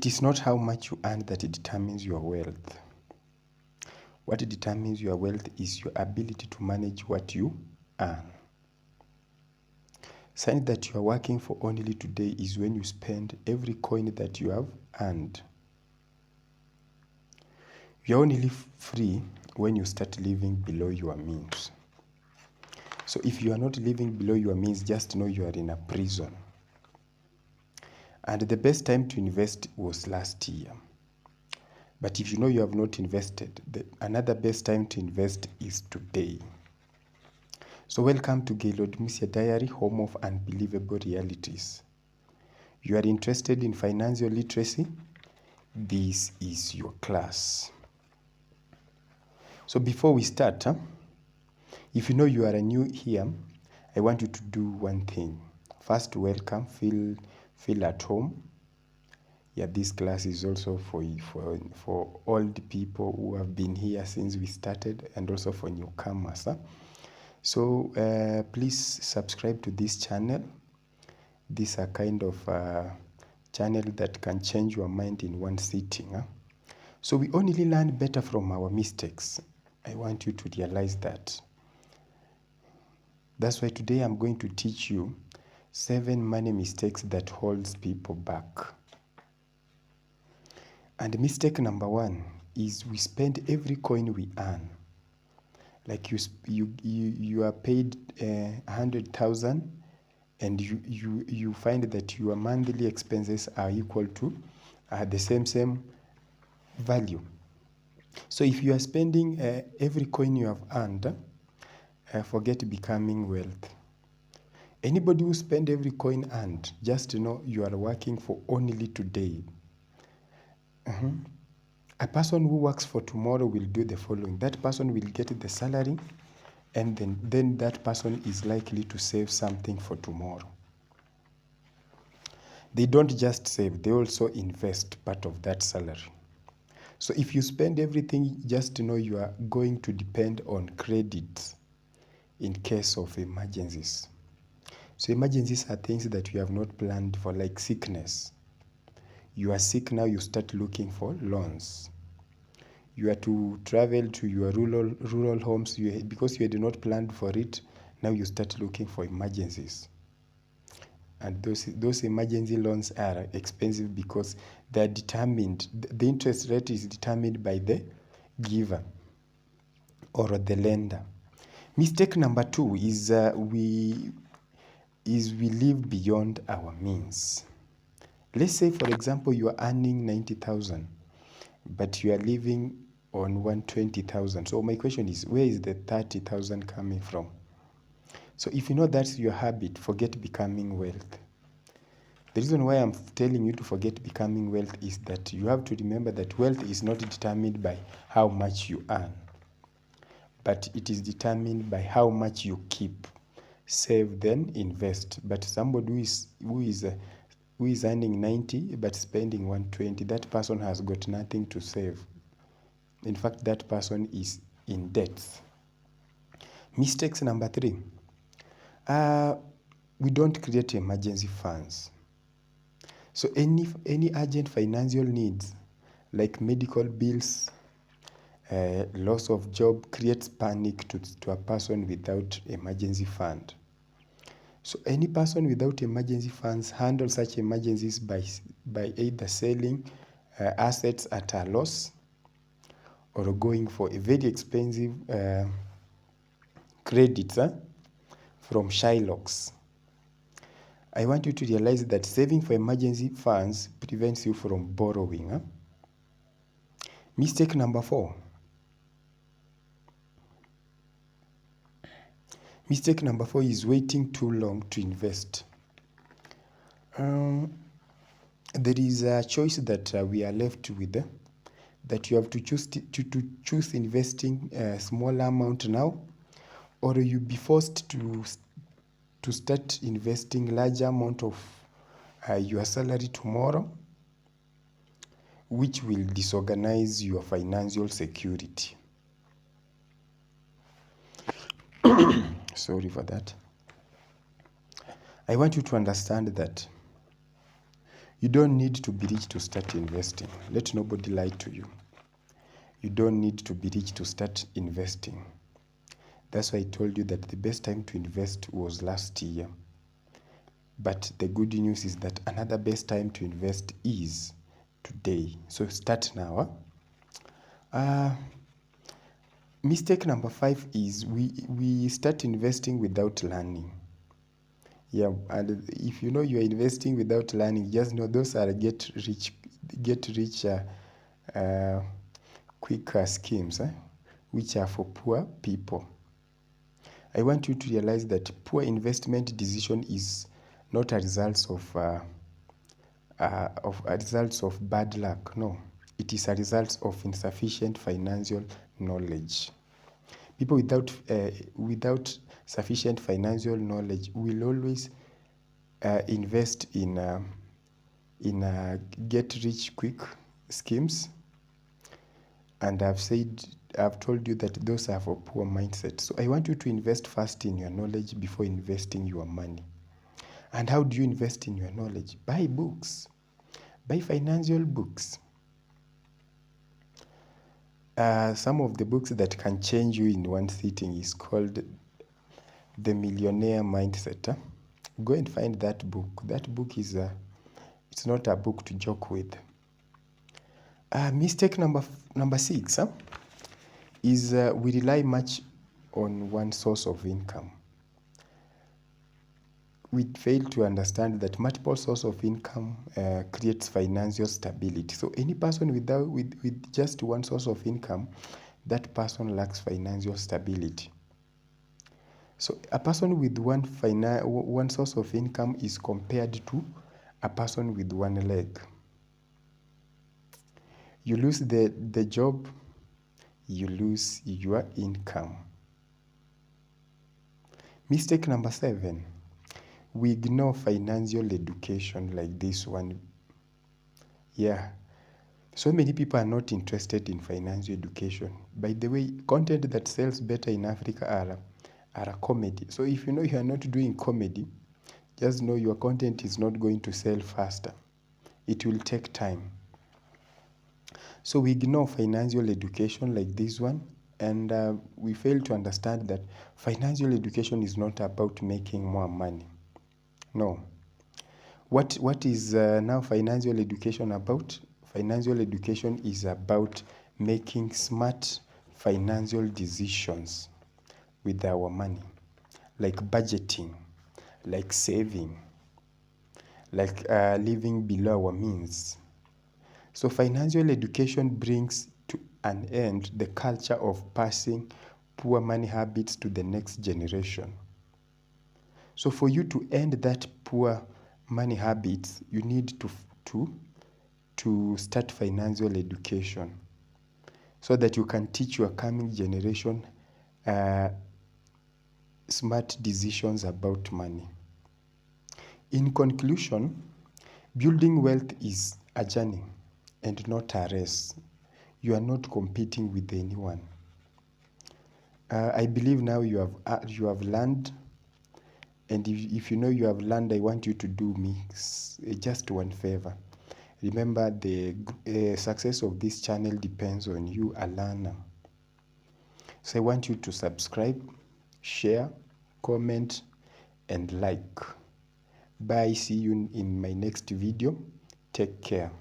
It is not how much you earn that determines your wealth. What determines your wealth is your ability to manage what you earn. Sign that you are working for only today is when you spend every coin that you have earned. You are only free when you start living below your means. So if you are not living below your means, just know you are in a prison. And the best time to invest was last year. But if you know you have not invested, another best time to invest is today. So welcome to Gaylord Musia Diary, home of unbelievable realities. You are interested in financial literacy? This is your class. So before we start, if you know you are new here, I want you to do one thing. First, welcome, feel at home. Yeah, this class is also for old people who have been here since we started, and also for newcomers. So please subscribe to this channel. These are kind of channel that can change your mind in one sitting. So we only learn better from our mistakes. I want you to realize that. That's why today I'm going to teach you 7 money mistakes that holds people back. And mistake number 1 is we spend every coin we earn. Like you are paid 100,000 and you find that your monthly expenses are equal to the same value. So if you are spending every coin you have earned, forget becoming wealth. Anybody who spend every coin earned, just know you are working for only today. A person who works for tomorrow will do the following. That person will get the salary, and then that person is likely to save something for tomorrow. They don't just save, they also invest part of that salary. So if you spend everything, just know you are going to depend on credit in case of emergencies. So emergencies are things that you have not planned for, like sickness. You are sick now, you start looking for loans. You are to travel to your rural homes because you had not planned for it. Now you start looking for emergencies. And those emergency loans are expensive because they are determined. The interest rate is determined by the giver or the lender. Mistake number 2 is we live beyond our means. Let's say, for example, you are earning 90,000, but you are living on 120,000. So my question is, where is the 30,000 coming from? So if you know that's your habit, forget becoming wealth. The reason why I'm telling you to forget becoming wealth is that you have to remember that wealth is not determined by how much you earn, but it is determined by how much you keep, save, then invest. But somebody who is earning 90 but spending 120, that person has got nothing to save. In fact, that person is in debt. Mistakes number 3. We don't create emergency funds. So any urgent financial needs like medical bills, loss of job creates panic to a person without emergency fund. So any person without emergency funds handles such emergencies by either selling assets at a loss or going for a very expensive credits from Shylocks. I want you to realize that saving for emergency funds prevents you from borrowing. Mistake number 4. Mistake number 4 is waiting too long to invest. There is a choice that we are left with, that you have to choose investing a small amount now, or you'll be forced to start investing larger amount of your salary tomorrow, which will disorganize your financial security. Sorry for that. I want you to understand that You don't need to be rich to start investing. Let nobody lie to you. You don't need to be rich to start investing. That's why I told you that the best time to invest was last year. But the good news is that another best time to invest is today. So start now. Mistake number 5 is we start investing without learning. Yeah, and if you know you are investing without learning, just know those are get rich quick schemes, which are for poor people. I want you to realize that poor investment decision is not a result of bad luck. No, it is a result of insufficient financial knowledge. People without sufficient financial knowledge will always invest in get rich quick schemes, and I've told you that those are for poor mindset. So I want you to invest first in your knowledge before investing your money. And how do you invest in your knowledge? Buy books. Buy financial books. Some of the books that can change you in one sitting is called The Millionaire Mindset. Go and find that book. That book is it's not a book to joke with. Mistake number 6 is we rely much on one source of income. We fail to understand that multiple source of income creates financial stability. So any person with just one source of income, that person lacks financial stability. So a person with one source of income is compared to a person with one leg. You lose the job, you lose your income. Mistake number 7. We ignore financial education like this one. Yeah. So many people are not interested in financial education. By the way, content that sells better in Africa are a comedy. So if you know you are not doing comedy, just know your content is not going to sell faster. It will take time. So we ignore financial education like this one, and we fail to understand that financial education is not about making more money. No. What is now financial education about? Financial education is about making smart financial decisions with our money, like budgeting, like saving, like living below our means. So financial education brings to an end the culture of passing poor money habits to the next generation. So for you to end that poor money habits, you need to start financial education so that you can teach your coming generation smart decisions about money. In conclusion, building wealth is a journey and not a race. You are not competing with anyone. I believe now you have learned, and if you know you have learned, I want you to do me just one favor. Remember, the success of this channel depends on you, a learner. So I want you to subscribe, share, comment, and like. Bye. See you in my next video. Take care.